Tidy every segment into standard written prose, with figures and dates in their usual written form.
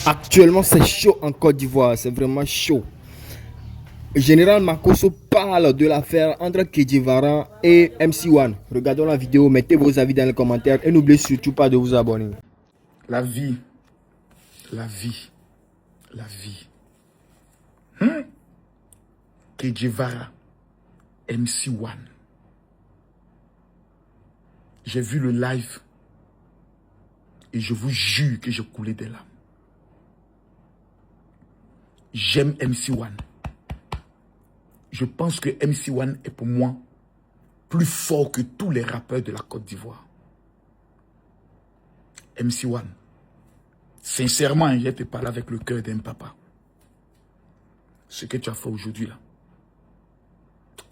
Actuellement, c'est chaud en Côte d'Ivoire. C'est vraiment chaud. Général Makosso parle de l'affaire entre Kedjivara et MC1. Regardons la vidéo, mettez vos avis dans les commentaires et n'oubliez surtout pas de vous abonner. La vie, la vie, la vie. Kedjivara, MC1. J'ai vu le live et je vous jure que j'ai coulé des larmes. J'aime MC1. Je pense que MC1 est pour moi plus fort que tous les rappeurs de la Côte d'Ivoire. MC1, sincèrement, je te parle avec le cœur d'un papa. Ce que tu as fait aujourd'hui là,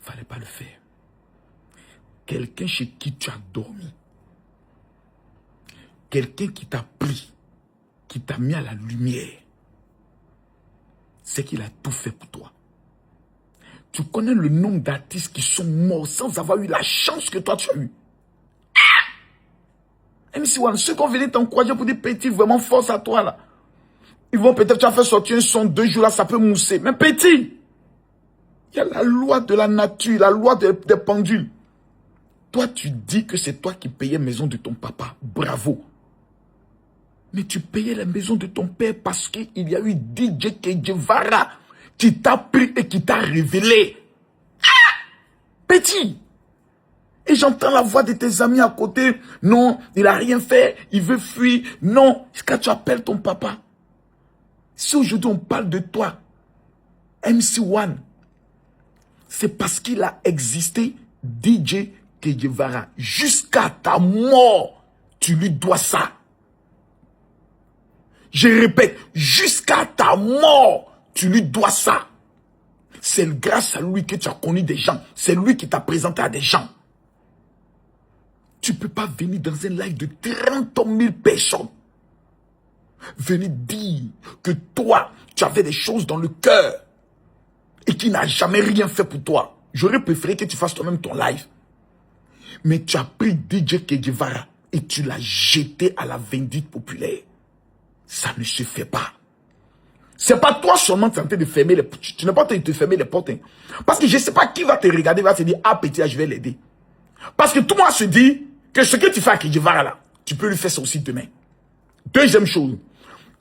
fallait pas le faire. Quelqu'un chez qui tu as dormi, quelqu'un qui t'a pris, qui t'a mis à la lumière, c'est qu'il a tout fait pour toi. Tu connais le nombre d'artistes qui sont morts sans avoir eu la chance que toi tu as eu. MC1, ceux qui ont venu t'encourager pour dire petit, vraiment force à toi là. Ils vont peut-être, tu as fait sortir un son 2 jours là, ça peut mousser. Mais petit, il y a la loi de la nature, la loi des pendules. Toi, tu dis que c'est toi qui payais la maison de ton papa. Bravo. Mais tu payais la maison de ton père parce qu'il y a eu DJ Kedjivara qui t'a pris et qui t'a révélé. Petit. Et j'entends la voix de tes amis à côté. Non, il n'a rien fait. Il veut fuir. Non, quand tu appelles ton papa. Si aujourd'hui on parle de toi, MC1, c'est parce qu'il a existé DJ Kedjivara. Jusqu'à ta mort, tu lui dois ça. Je répète, jusqu'à ta mort, tu lui dois ça. C'est grâce à lui que tu as connu des gens. C'est lui qui t'a présenté à des gens. Tu ne peux pas venir dans un live de 30 000 personnes. Venir dire que toi, tu avais des choses dans le cœur et qui n'a jamais rien fait pour toi. J'aurais préféré que tu fasses toi-même ton live. Mais tu as pris DJ Kedjivara et tu l'as jeté à la vindicte populaire. Ça ne se fait pas. C'est pas toi seulement qui es en train de fermer les portes. Tu n'es pas en train de te fermer les portes. Hein. Parce que je ne sais pas qui va te regarder, va se dire, ah petit, je vais l'aider. Parce que tout le monde se dit que ce que tu fais à Kedjivara là, tu peux lui faire ça aussi demain. Deuxième chose,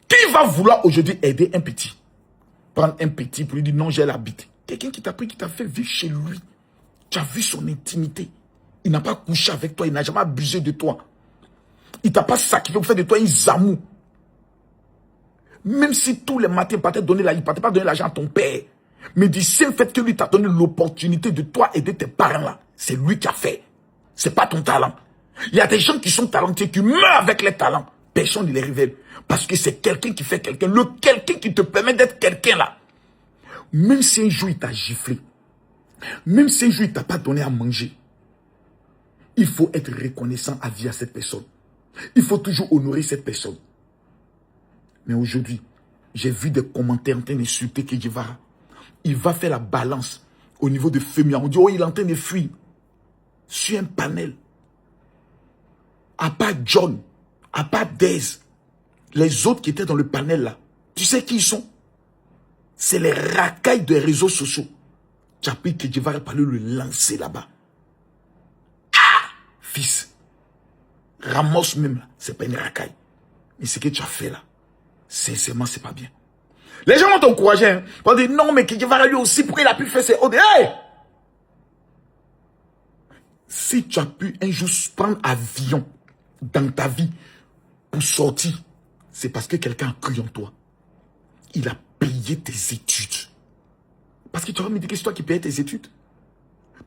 qui va vouloir aujourd'hui aider un petit? Prendre un petit pour lui dire non, j'ai l'habitude. Quelqu'un qui t'a pris, qui t'a fait vivre chez lui. Tu as vu son intimité. Il n'a pas couché avec toi, il n'a jamais abusé de toi. Il t'a pas sacrifié pour faire de toi un zamou. Même si tous les matins, il ne t'a pas donné l'argent à ton père. Mais du simple fait que lui t'a donné l'opportunité de toi aider tes parents là, c'est lui qui a fait. C'est pas ton talent. Il y a des gens qui sont talentueux, qui meurent avec les talents. Personne ne les révèle. Parce que c'est quelqu'un qui fait quelqu'un. Le quelqu'un qui te permet d'être quelqu'un là. Même si un jour il t'a giflé. Même si un jour il t'a pas donné à manger. Il faut être reconnaissant à vie à cette personne. Il faut toujours honorer cette personne. Mais aujourd'hui, j'ai vu des commentaires en train d'insulter Kedjivara. Il va faire la balance au niveau de Femia. On dit, oh, il est en train de fuir. Sur un panel. À part John, à part Dez, les autres qui étaient dans le panel là, tu sais qui ils sont? C'est les racailles des réseaux sociaux. Tu as pris Kedjivara par le lancer là-bas. Ah! Fils, Ramos même, c'est pas une racaille. Mais ce que tu as fait là, sincèrement, c'est pas bien. Les gens vont t'encourager. Hein. Ils vont dire non, mais Kedjivara lui aussi, pourquoi il a pu faire ses OD? Hey! Si tu as pu un jour prendre avion dans ta vie pour sortir, c'est parce que quelqu'un a cru en toi. Il a payé tes études. Parce que tu vas me dire que c'est toi qui payais tes études.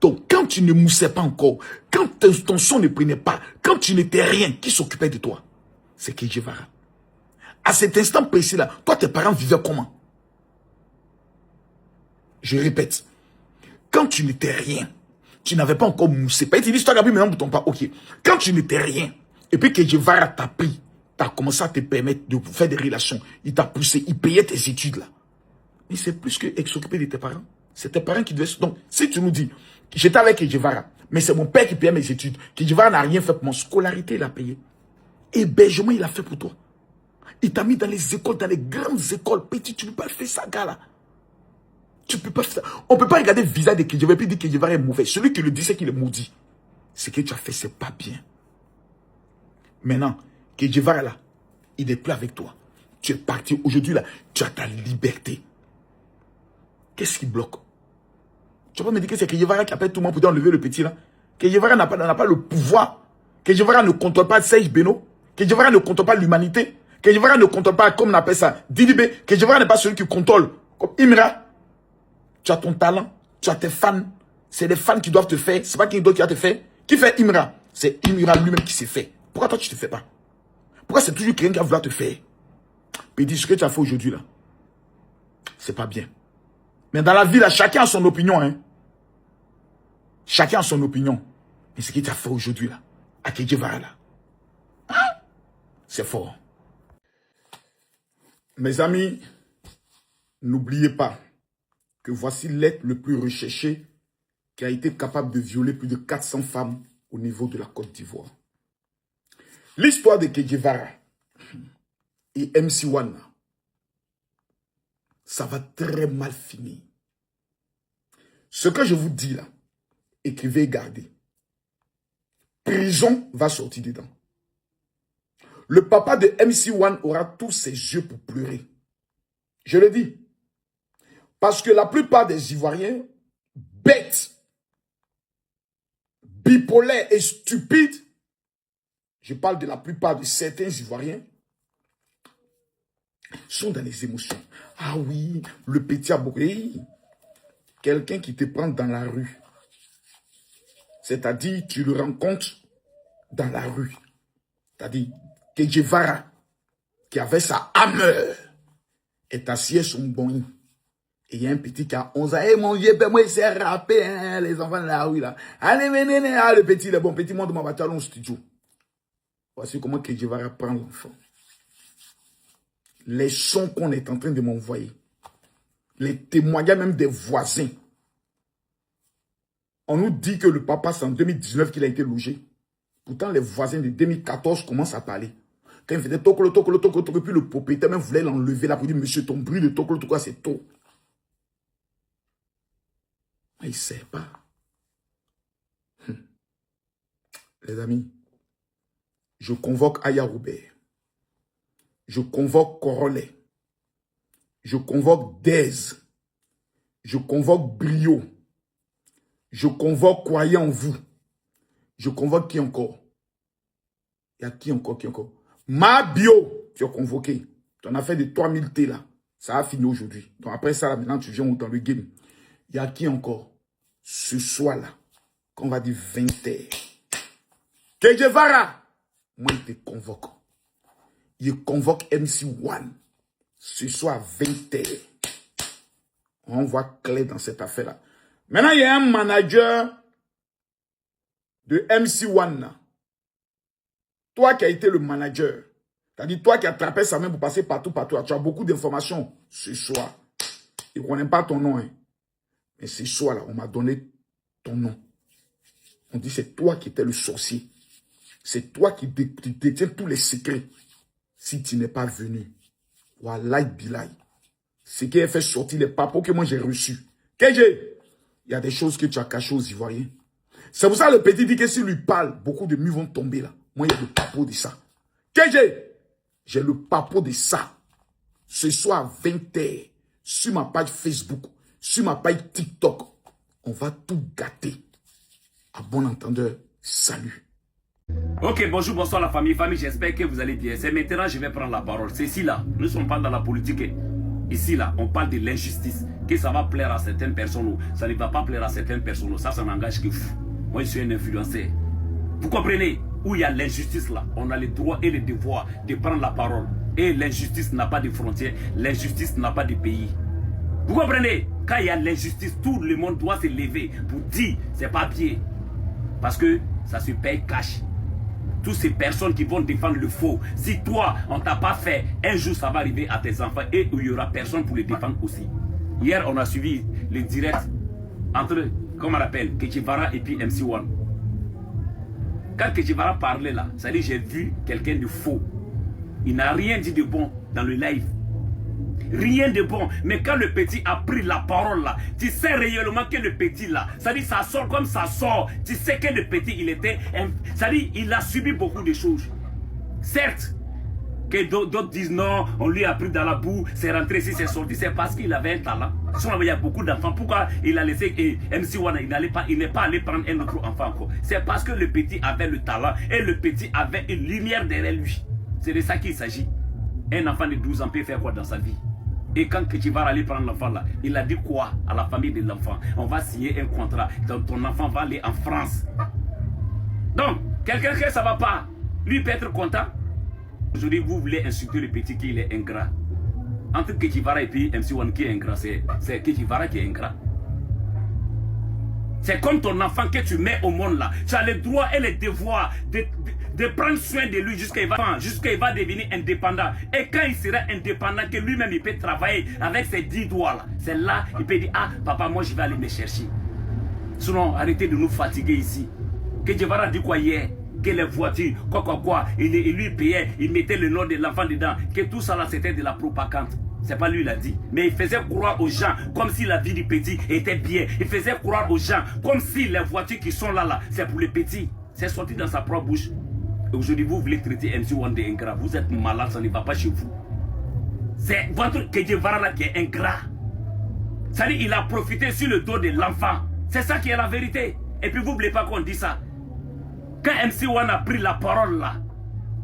Donc, quand tu ne moussais pas encore, quand ton son ne prenait pas, quand tu n'étais rien, qui s'occupait de toi? C'est Kedjivara. À cet instant précis-là, toi, tes parents vivaient comment? Je répète. Quand tu n'étais rien, tu n'avais pas encore moussé. Pas dit, toi, Gabi, maintenant, pour ton pas. Ok. Quand tu n'étais rien, et puis Kedjivara t'a pris, t'as commencé à te permettre de faire des relations. Il t'a poussé, il payait tes études là. Mais c'est plus que s'occuper de tes parents. C'est tes parents qui devaient... Donc, si tu nous dis, j'étais avec Kedjivara, mais c'est mon père qui payait mes études. Kedjivara n'a rien fait pour mon scolarité, il a payé. Hébergement, il a fait pour toi. Il t'a mis dans les écoles, dans les grandes écoles. Petit, tu ne peux pas faire ça, gars, là. Tu peux pas faire ça. On ne peut pas regarder le visage de Kedjevara et puis dire que Kedjevara est mauvais. Celui qui le dit, c'est qu'il est maudit. Ce que tu as fait, c'est pas bien. Maintenant, Kedjevara, là, il n'est plus avec toi. Tu es parti. Aujourd'hui, là, tu as ta liberté. Qu'est-ce qui bloque? Tu vas pas me dire que c'est Kedjevara qui appelle tout le monde pour enlever le petit, là. Kedjevara n'a pas le pouvoir. Kedjevara ne contrôle pas Serge Beno. Kedjevara ne contrôle pas l'humanité. Kedjevara ne contrôle pas, comme on appelle ça, Didibé. Kedjevara n'est pas celui qui contrôle. Comme Imra. Tu as ton talent. Tu as tes fans. C'est les fans qui doivent te faire. C'est pas qui d'autre qui va te faire. Qui fait Imra? C'est Imra lui-même qui s'est fait. Pourquoi toi tu te fais pas? Pourquoi c'est toujours quelqu'un qui va vouloir te faire? Puis dis ce que tu as fait aujourd'hui là. C'est pas bien. Mais dans la vie là, chacun a son opinion. Hein. Chacun a son opinion. Mais ce que tu as fait aujourd'hui là, à Kedjevara là, hein? C'est fort. Mes amis, n'oubliez pas que voici l'être le plus recherché qui a été capable de violer plus de 400 femmes au niveau de la Côte d'Ivoire. L'histoire de Kedjevara et MC1, ça va très mal finir. Ce que je vous dis là, écrivez et gardez. Prison va sortir dedans. Le papa de MC1 aura tous ses yeux pour pleurer. Je le dis. Parce que la plupart des Ivoiriens, bêtes, bipolaires et stupides, je parle de la plupart de certains Ivoiriens, sont dans les émotions. Ah oui, le petit a beaucoup. Quelqu'un qui te prend dans la rue. C'est-à-dire, tu le rencontres dans la rue. C'est-à-dire, Kedjevara, qui avait sa hammer, est assis sur son bon. Et il y a un petit qui a 11 ans. Eh mon vieux, ben moi, il s'est rappé, hein, les enfants de la rue, là. Allez, venez, le petit, le bon petit, monde de ma voiture, allons au studio. Voici comment Kedjevara prend l'enfant. Les sons qu'on est en train de m'envoyer. Les témoignages même des voisins. On nous dit que le papa, c'est en 2019 qu'il a été logé. Pourtant, les voisins de 2014 commencent à parler. Quand il faisait tokolo, puis le propriétaire même voulait l'enlever là pour dire, monsieur, ton bruit de tokolo, c'est tôt. Mais il ne sait pas. Les amis, je convoque Aya Robert. Je convoque Corolet. Je convoque Dez. Je convoque Brio. Je convoque Croyez en vous. Je convoque qui encore? Il y a qui encore? Mabio, tu as convoqué. Ton affaire de 3000 T là, ça a fini aujourd'hui. Donc après ça, là, maintenant tu viens dans le game. Il y a qui encore? Ce soir là, qu'on va dire 20h. Kedjevara, moi il te convoque. Il convoque MC1. Ce soir 20h. On voit clair dans cette affaire là. Maintenant, il y a un manager de MC1 là. Toi qui as été le manager, c'est-à-dire toi qui as attrapé sa main pour passer partout, tu as beaucoup d'informations ce soir. Je ne connais pas ton nom, hein. Mais ce soir là, on m'a donné ton nom. On dit c'est toi qui étais le sorcier. C'est toi qui détiens tous les secrets. Si tu n'es pas venu, Wallahi Bilay, ce qui a fait sortir les papos que moi j'ai reçus. KG, il y a des choses que tu as cachées aux Ivoiriens. C'est pour ça que le petit dit que s'il lui parle, beaucoup de murs vont tomber là. Moi, il y a le papo de ça. KG, j'ai le papo de ça. Ce soir à 20h, sur ma page Facebook, sur ma page TikTok, on va tout gâter. À bon entendeur, salut. Ok, bonjour, bonsoir la famille. J'espère que vous allez bien. C'est maintenant que je vais prendre la parole. C'est ici là. Nous ne sommes pas dans la politique. Ici là, on parle de l'injustice. Que ça va plaire à certaines personnes ou ça ne va pas plaire à certaines personnes. Ça n'engage que vous. Moi, je suis un influenceur. Vous comprenez? Où il y a l'injustice là, on a le droit et le devoir de prendre la parole. Et l'injustice n'a pas de frontières. L'injustice n'a pas de pays. Vous comprenez? Quand il y a l'injustice, tout le monde doit se lever pour dire c'est pas bien. Parce que ça se paye cash. Toutes ces personnes qui vont défendre le faux. Si toi, on t'a pas fait, un jour ça va arriver à tes enfants et il y aura personne pour les défendre aussi. Hier, on a suivi le direct entre, comment on appelle, Kedjevara et puis MC1. Quand Kedjevara parlait là, ça dit j'ai vu quelqu'un de faux. Il n'a rien dit de bon dans le live. Rien de bon. Mais quand le petit a pris la parole là, tu sais réellement que le petit là, ça dit ça sort comme ça sort. Tu sais que le petit, il était... Ça dit, il a subi beaucoup de choses. Certes, que d'autres disent non, on lui a pris dans la boue, c'est rentré ici, c'est sorti. C'est parce qu'il avait un talent. Sinon, il y a beaucoup d'enfants. Pourquoi il a laissé MC Wana, il n'est pas allé prendre un autre enfant encore? C'est parce que le petit avait le talent et le petit avait une lumière derrière lui. C'est de ça qu'il s'agit. Un enfant de 12 ans peut faire quoi dans sa vie? Et quand tu vas aller prendre l'enfant là, il a dit quoi à la famille de l'enfant? On va signer un contrat, ton enfant va aller en France. Donc, quelqu'un que ça va pas, lui peut être content. Aujourd'hui, vous voulez insulter le petit qu'il est ingrat. Entre Kejivara et puis MC1 qui est ingrat, c'est Kejivara qui est ingrat. C'est comme ton enfant que tu mets au monde là. Tu as le droit et le devoir de prendre soin de lui jusqu'à il va devenir indépendant. Et quand il sera indépendant, que lui-même il peut travailler avec ses 10 doigts là. C'est là, il peut dire, ah papa, moi je vais aller me chercher. Sinon, arrêtez de nous fatiguer ici. Kejivara dit quoi hier? Que les voitures, quoi, il lui payait, il mettait le nom de l'enfant dedans, que tout ça là c'était de la propagande. C'est pas lui qui l'a dit. Mais il faisait croire aux gens comme si la vie du petit était bien. Il faisait croire aux gens comme si les voitures qui sont là, c'est pour les petits. C'est sorti dans sa propre bouche. Aujourd'hui, vous voulez traiter MC1 de ingrat. Vous êtes malade, ça ne va pas chez vous. C'est votre Kejivara là qui est ingrat. C'est-à-dire il a profité sur le dos de l'enfant. C'est ça qui est la vérité. Et puis vous n'oubliez pas qu'on dit ça. Quand MC1 a pris la parole là,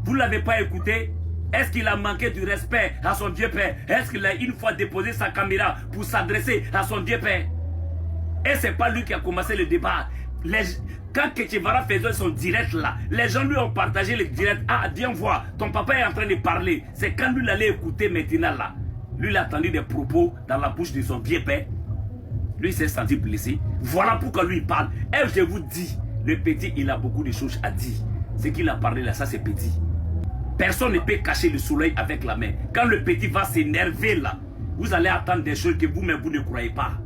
vous ne l'avez pas écouté? Est-ce qu'il a manqué du respect à son Dieu Père? Est-ce qu'il a une fois déposé sa caméra pour s'adresser à son Dieu Père? Et c'est pas lui qui a commencé le débat. Quand Kejivara faisait son direct là, les gens lui ont partagé le direct. Ah, viens voir, ton papa est en train de parler. C'est quand lui allait écouter maintenant là. Lui il a entendu des propos dans la bouche de son Dieu Père. Lui s'est senti blessé. Voilà pourquoi lui il parle. Et je vous dis, le petit, il a beaucoup de choses à dire. Ce qu'il a parlé là, ça c'est petit. Personne ne peut cacher le soleil avec la main. Quand le petit va s'énerver là, vous allez attendre des choses que vous-même vous ne croyez pas.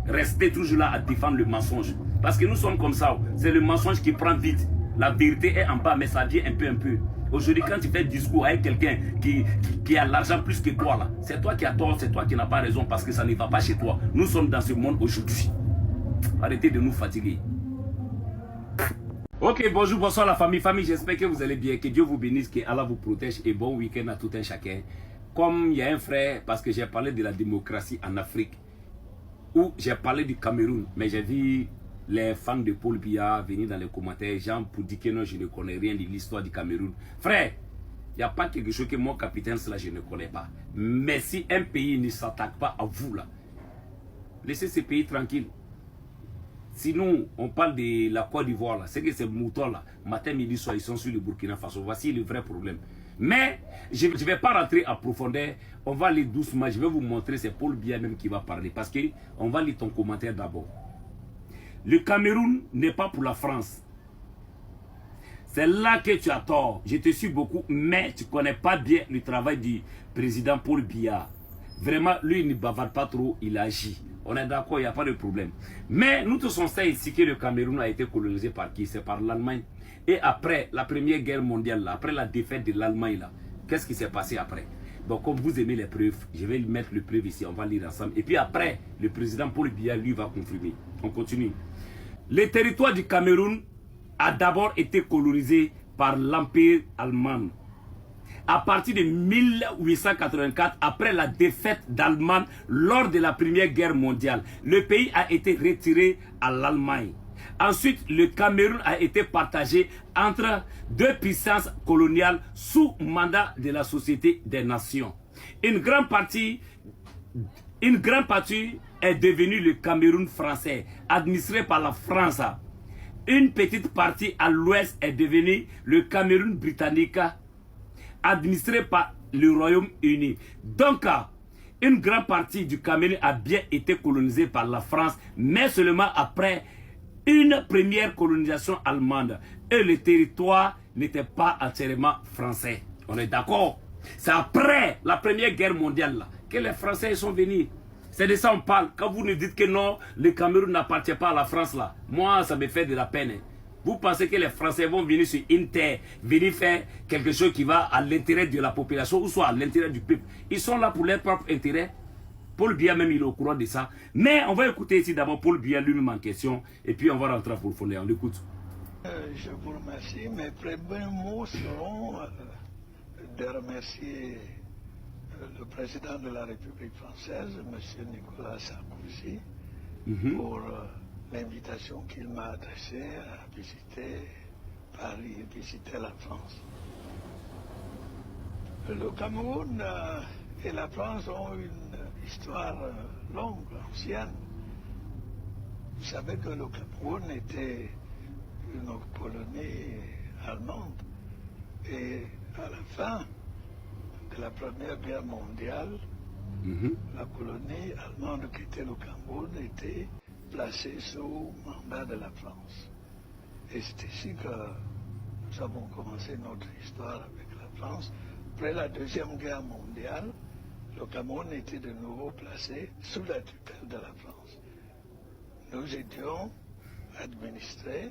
Restez toujours là à défendre le mensonge. Parce que nous sommes comme ça. C'est le mensonge qui prend vite. La vérité est en bas, mais ça vient un peu. Aujourd'hui, quand tu fais un discours avec quelqu'un qui a l'argent plus que toi là, c'est toi qui as tort, c'est toi qui n'as pas raison parce que ça ne va pas chez toi. Nous sommes dans ce monde aujourd'hui. Arrêtez de nous fatiguer. Ok, bonjour, bonsoir la famille. J'espère que vous allez bien, que Dieu vous bénisse, que Allah vous protège et bon week-end à tout un chacun. Comme il y a un frère, parce que j'ai parlé de la démocratie en Afrique, ou j'ai parlé du Cameroun, mais j'ai vu les fans de Paul Biya venir dans les commentaires, gens pour dire que non, je ne connais rien de l'histoire du Cameroun. Frère, il n'y a pas quelque chose que mon capitaine, cela je ne connais pas. Mais si un pays ne s'attaque pas à vous là, laissez ce pays tranquille. Sinon, on parle de la Côte d'Ivoire, c'est que ces moutons-là, matin, midi, soir, ils sont sur le Burkina Faso. Voici le vrai problème. Mais, je ne vais pas rentrer en profondeur. On va aller doucement. Je vais vous montrer, c'est Paul Biya même qui va parler. Parce qu'on va lire ton commentaire d'abord. Le Cameroun n'est pas pour la France. C'est là que tu as tort. Je te suis beaucoup, mais tu ne connais pas bien le travail du président Paul Biya. Vraiment, lui, il ne bavarde pas trop, il agit. On est d'accord, il n'y a pas de problème. Mais nous tous on sait ici que le Cameroun a été colonisé par qui? C'est par l'Allemagne. Et après la Première Guerre mondiale, là, après la défaite de l'Allemagne, qu'est-ce qui s'est passé après? Donc comme vous aimez les preuves, je vais mettre les preuves ici, on va lire ensemble. Et puis après, le président Paul Biya, lui, va confirmer. On continue. Le territoire du Cameroun a d'abord été colonisé par l'Empire allemand. À partir de 1884, après la défaite d'Allemagne lors de la Première Guerre mondiale, le pays a été retiré à l'Allemagne. Ensuite, le Cameroun a été partagé entre deux puissances coloniales sous mandat de la Société des Nations. Une grande partie est devenue le Cameroun français, administré par la France. Une petite partie à l'ouest est devenue le Cameroun britannique, administré par le Royaume-Uni. Donc, une grande partie du Cameroun a bien été colonisée par la France, mais seulement après une première colonisation allemande. Et le territoire n'était pas entièrement français. On est d'accord? C'est après la Première Guerre mondiale là, que les Français sont venus. C'est de ça qu'on parle. Quand vous nous dites que non, le Cameroun n'appartient pas à la France là, moi ça me fait de la peine. Vous pensez que les Français vont venir sur une terre, venir faire quelque chose qui va à l'intérêt de la population ou soit à l'intérêt du peuple. Ils sont là pour leur propre intérêt. Paul Biya même, il est au courant de ça. Mais on va écouter ici d'abord Paul Biya lui-même en question. Et puis on va rentrer en profondeur. On l'écoute. Je vous remercie. Mes premiers mots seront de remercier le président de la République française, M. Nicolas Sarkozy, pour l'invitation qu'il m'a adressée à visiter Paris, visiter la France. Le Cameroun et la France ont une histoire longue, ancienne. Vous savez que le Cameroun était une colonie allemande et à la fin de la Première Guerre mondiale, la colonie allemande qui était le Cameroun était placée sous mandat de la France. Et c'est ici que nous avons commencé notre histoire avec la France. Après la Deuxième Guerre mondiale, le Cameroun était de nouveau placé sous la tutelle de la France. Nous étions administrés,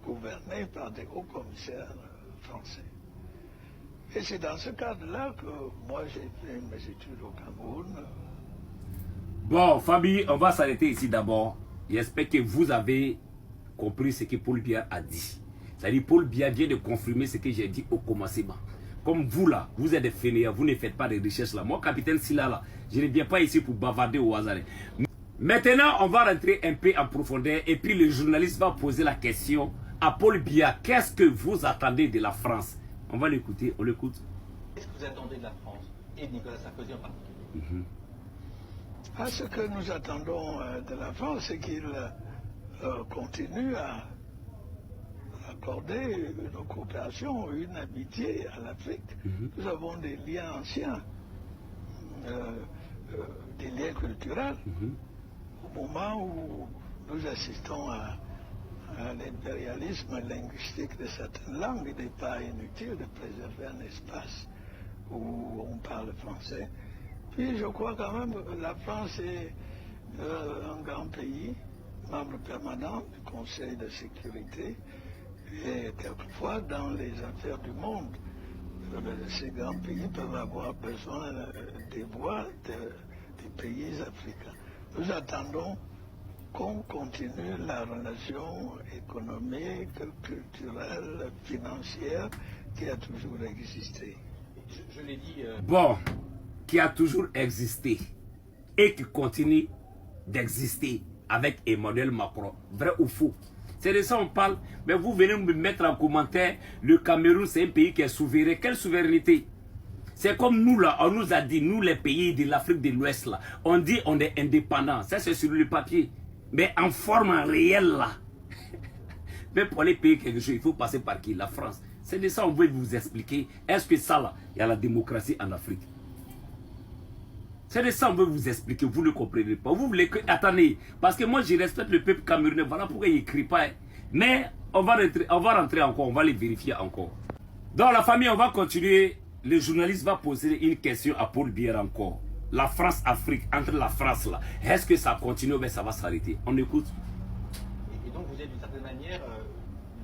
gouvernés par des hauts commissaires français. Et c'est dans ce cadre-là que moi j'ai fait mes études au Cameroun. Bon, famille, on va s'arrêter ici d'abord. J'espère que vous avez compris ce que Paul Biya a dit. C'est-à-dire Paul Biya vient de confirmer ce que j'ai dit au commencement. Comme vous là, vous êtes des fainéants, vous ne faites pas de recherches là. Moi, capitaine Silla là, je ne viens pas ici pour bavarder au hasard. Maintenant, on va rentrer un peu en profondeur et puis le journaliste va poser la question à Paul Biya. Qu'est-ce que vous attendez de la France? On va l'écouter, on l'écoute. Qu'est-ce que vous attendez de la France et de Nicolas Sarkozy en particulier? Ce que nous attendons de la France, c'est qu'il continue à accorder une coopération, une amitié à l'Afrique. Nous avons des liens anciens, des liens culturels. Au moment où nous assistons à l'impérialisme linguistique de certaines langues, il n'est pas inutile de préserver un espace où on parle français. Puis je crois quand même que la France est un grand pays, membre permanent du Conseil de sécurité, et quelquefois dans les affaires du monde, ces grands pays peuvent avoir besoin des voix des pays africains. Nous attendons qu'on continue la relation économique, culturelle, financière qui a toujours existé. Je l'ai dit... Bon, qui a toujours existé et qui continue d'exister avec Emmanuel Macron. Vrai ou faux? C'est de ça on parle. Mais vous venez me mettre en commentaire, le Cameroun c'est un pays qui est souverain. Quelle souveraineté? C'est comme nous là, on nous a dit, nous les pays de l'Afrique de l'Ouest là, on dit on est indépendant. Ça c'est sur le papier. Mais en forme réelle là, mais pour aller payer quelque chose, il faut passer par qui? La France. C'est de ça on veut vous expliquer. Est-ce que ça là, il y a la démocratie en Afrique? C'est de ça on veut vous expliquer, vous ne comprenez pas. Vous voulez que... Attendez, parce que moi je respecte le peuple camerounais, voilà pourquoi il n'écrit pas. Mais on va rentrer encore, on va les vérifier encore. Dans la famille, on va continuer. Le journaliste va poser une question à Paul Biya encore. La France-Afrique, entre la France là, est-ce que ça continue ou bien ça va s'arrêter? On écoute. Et donc vous êtes d'une certaine manière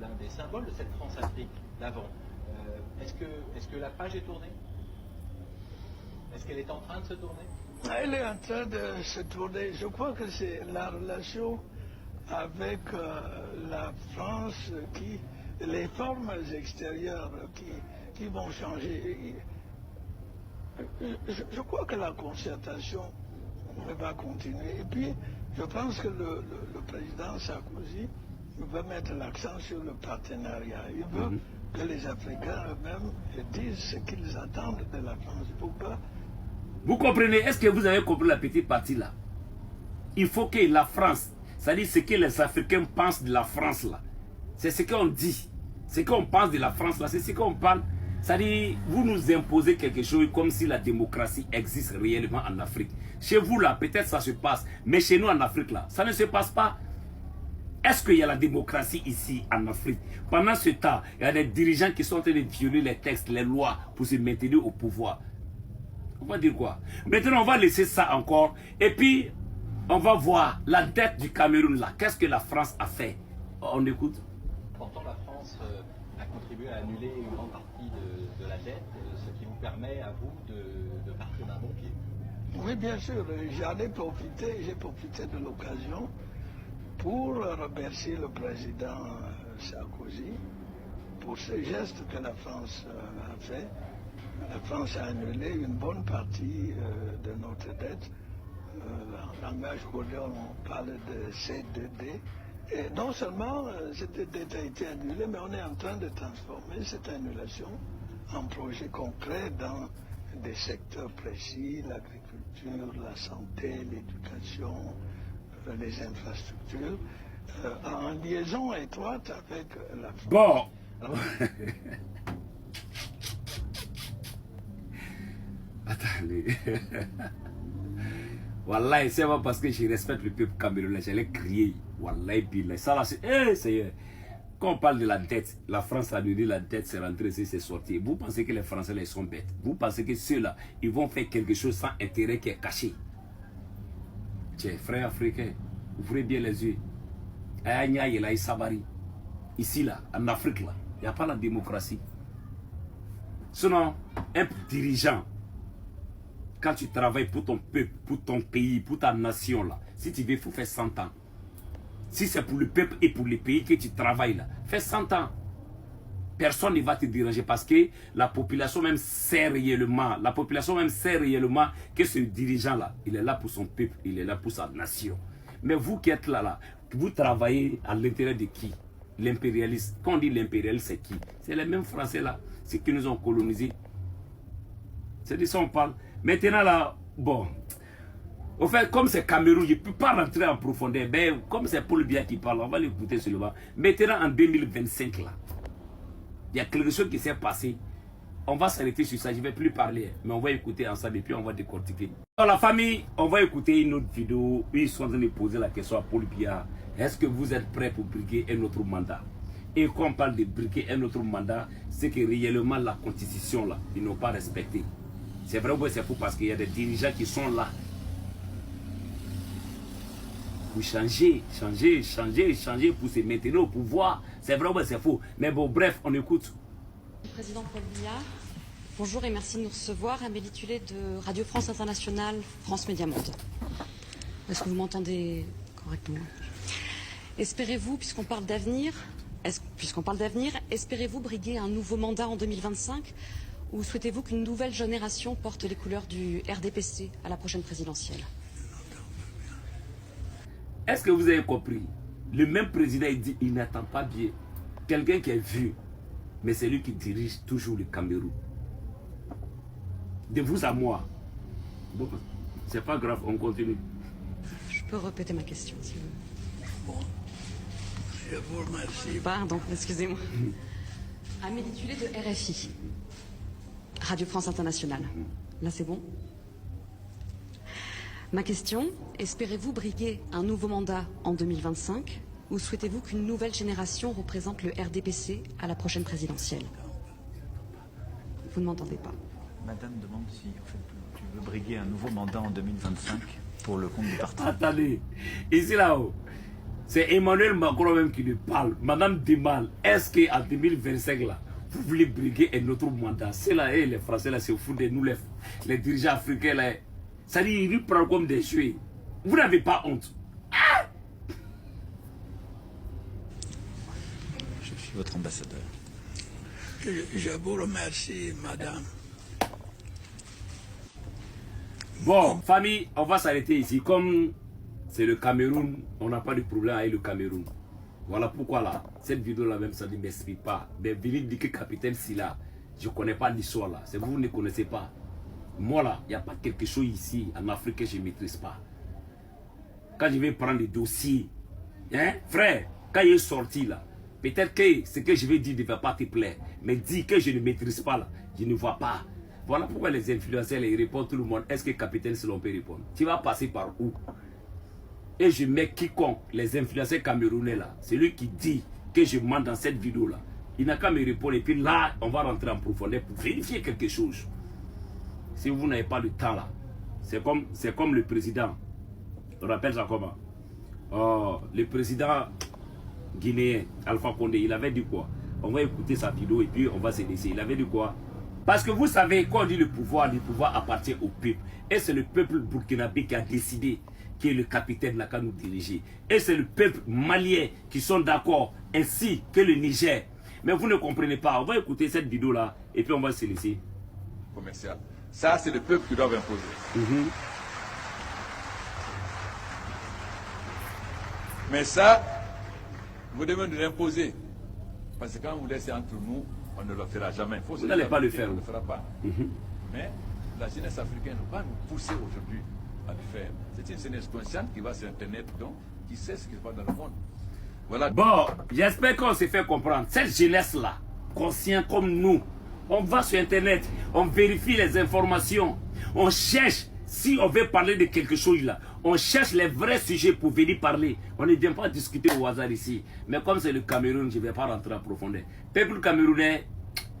l'un des symboles de cette France-Afrique d'avant. Est-ce que la page est tournée? Est-ce qu'elle est en train de se tourner? Elle est en train de se tourner. Je crois que c'est la relation avec la France les formes extérieures qui vont changer. Je crois que la concertation va continuer. Et puis, je pense que le président Sarkozy va mettre l'accent sur le partenariat. Il veut que les Africains eux-mêmes disent ce qu'ils attendent de la France. Pourquoi? Vous comprenez? Est-ce que vous avez compris la petite partie là? Il faut que la France, c'est-à-dire ce que les Africains pensent de la France là, c'est ce qu'on dit. Ce qu'on pense de la France là, c'est ce qu'on parle. C'est-à-dire, vous nous imposez quelque chose comme si la démocratie existe réellement en Afrique. Chez vous là, peut-être ça se passe, mais chez nous en Afrique là, ça ne se passe pas. Est-ce qu'il y a la démocratie ici en Afrique? Pendant ce temps, il y a des dirigeants qui sont en train de violer les textes, les lois pour se maintenir au pouvoir. On va dire quoi? Maintenant, on va laisser ça encore. Et puis, on va voir la dette du Cameroun là. Qu'est-ce que la France a fait? On écoute. France a contribué à annuler une grande partie de la dette, ce qui vous permet à vous de partir d'un bon pied. Oui, bien sûr, j'ai profité de l'occasion pour remercier le président Sarkozy pour ce geste que la France a fait. La France a annulé une bonne partie de notre dette. En langage courant, on parle de C2D. Et non seulement cette dette a été annulée, mais on est en train de transformer cette annulation en projet concret dans des secteurs précis, l'agriculture, la santé, l'éducation, les infrastructures, en liaison étroite avec la France. Bon. Attendez. Wallahi, c'est pas parce que je respecte le peuple camerounais, j'allais crier. Wallahi, billah. Ça là, c'est... Quand on parle de la dette, la France a annulé la dette, c'est rentré, c'est sorti. Vous pensez que les Français les sont bêtes? Vous pensez que ceux-là, ils vont faire quelque chose sans intérêt qui est caché? Tiens, frères africains, ouvrez bien les yeux. Ici, là, en Afrique, là, il n'y a pas la démocratie. Sinon, un dirigeant, quand tu travailles pour ton peuple, pour ton pays, pour ta nation, là, si tu veux, il faut faire 100 ans. Si c'est pour le peuple et pour les pays que tu travailles là, fais 100 ans. Personne ne va te déranger parce que la population même sait réellement, que ce dirigeant-là, il est là pour son peuple, il est là pour sa nation. Mais vous qui êtes là, vous travaillez à l'intérêt de qui? L'impérialiste. Quand on dit l'impérialiste, c'est qui? C'est les mêmes Français là, ceux qui nous ont colonisés. C'est de ça qu'on parle. Maintenant là, bon... Au fait, comme c'est Cameroun, je ne peux pas rentrer en profondeur. Mais comme c'est Paul Biya qui parle, on va l'écouter seulement. Maintenant, en 2025, là, il y a quelque chose qui s'est passé. On va s'arrêter sur ça. Je ne vais plus parler. Mais on va écouter ensemble et puis on va décortiquer. Dans la famille, on va écouter une autre vidéo où ils sont en train de poser la question à Paul Biya. Est-ce que vous êtes prêts pour briguer un autre mandat? Et quand on parle de briguer un autre mandat, c'est que réellement la constitution, là, ils n'ont pas respecté. C'est vrai ou c'est faux parce qu'il y a des dirigeants qui sont là. Pour changer pour se maintenir au pouvoir. C'est vrai ou c'est faux? Mais bon, bref, on écoute. Président Paul Biya, bonjour et merci de nous recevoir. Amélie Tullet de Radio France Internationale, France Média Monde. Est-ce que vous m'entendez correctement? Espérez-vous, puisqu'on parle d'avenir, espérez-vous briguer un nouveau mandat en 2025 ou souhaitez-vous qu'une nouvelle génération porte les couleurs du RDPC à la prochaine présidentielle? Est-ce que vous avez compris? Le même président, il dit, il n'attend pas bien. Quelqu'un qui est vieux, mais c'est lui qui dirige toujours le Cameroun. De vous à moi. Bon, c'est pas grave, on continue. Je peux répéter ma question, si vous voulez. Bon, je vous remercie. Pardon, excusez-moi. Amélie Tullet de RFI, Radio France Internationale. Là, c'est bon? Ma question, espérez-vous briguer un nouveau mandat en 2025 ou souhaitez-vous qu'une nouvelle génération représente le RDPC à la prochaine présidentielle? Vous ne m'entendez pas. Madame demande si en fait, tu veux briguer un nouveau mandat en 2025 pour le compte du parti. Attendez, ici là-haut, c'est Emmanuel Macron même qui nous parle. Madame demande, est-ce qu'en 2025 là, vous voulez briguer un autre mandat? C'est là, les Français là, se foutent de nous, les dirigeants africains là. Ça dit, ils nous prennent comme des jouets. Vous n'avez pas honte. Ah! Je suis votre ambassadeur. Je vous remercie, madame. Bon, famille, on va s'arrêter ici. Comme c'est le Cameroun, on n'a pas de problème avec le Cameroun. Voilà pourquoi là, cette vidéo-là même, ça ne m'explique pas. Mais venez dire que Capitaine Silla, je ne connais pas l'histoire là. C'est vous ne connaissez pas. Moi là, il n'y a pas quelque chose ici en Afrique que je ne maîtrise pas. Quand je vais prendre des dossiers, hein, frère, quand il est sorti là, peut-être que ce que je vais dire ne va pas te plaire. Mais dis que je ne maîtrise pas là, je ne vois pas. Voilà pourquoi les influenceurs ils répondent tout le monde. Est-ce que Capitaine Silla peut répondre? Tu vas passer par où? Et je mets quiconque, les influenceurs camerounais là, c'est lui qui dit que je mens dans cette vidéo là. Il n'a qu'à me répondre et puis là, on va rentrer en profondeur pour vérifier quelque chose. Si vous n'avez pas le temps là, c'est comme le président. On rappelle ça comment? Le président guinéen, Alpha Condé, il avait dit quoi? On va écouter sa vidéo et puis on va se laisser. Il avait dit quoi? Parce que vous savez, quand on dit le pouvoir appartient au peuple. Et c'est le peuple burkinabé qui a décidé qui est le capitaine là qui nous diriger. Et c'est le peuple malien qui sont d'accord, ainsi que le Niger. Mais vous ne comprenez pas. On va écouter cette vidéo là et puis on va se laisser. Commercial. Ça, c'est le peuple qui doit imposer. Mais ça, vous devez nous l'imposer. Parce que quand vous laissez entre nous, on ne le fera jamais. Vous n'allez pas le faire. On ne le fera pas. Mais la jeunesse africaine va nous pousser aujourd'hui à le faire. C'est une jeunesse consciente qui va sur Internet, donc, qui sait ce qui se passe dans le monde. Voilà. Bon, j'espère qu'on s'est fait comprendre. Cette jeunesse-là, conscient comme nous, on va sur Internet, on vérifie les informations, on cherche, si on veut parler de quelque chose là, on cherche les vrais sujets pour venir parler. On ne vient pas discuter au hasard ici. Mais comme c'est le Cameroun, je ne vais pas rentrer en profondeur. Peuple camerounais,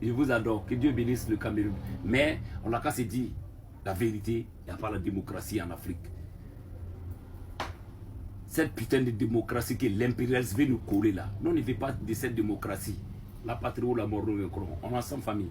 je vous adore, que Dieu bénisse le Cameroun. Mais on n'a qu'à se dire la vérité, il n'y a pas la démocratie en Afrique. Cette putain de démocratie que l'impérialisme veut nous coller là. Nous ne veut pas de cette démocratie. La patrie ou la mort, nous on est ensemble famille.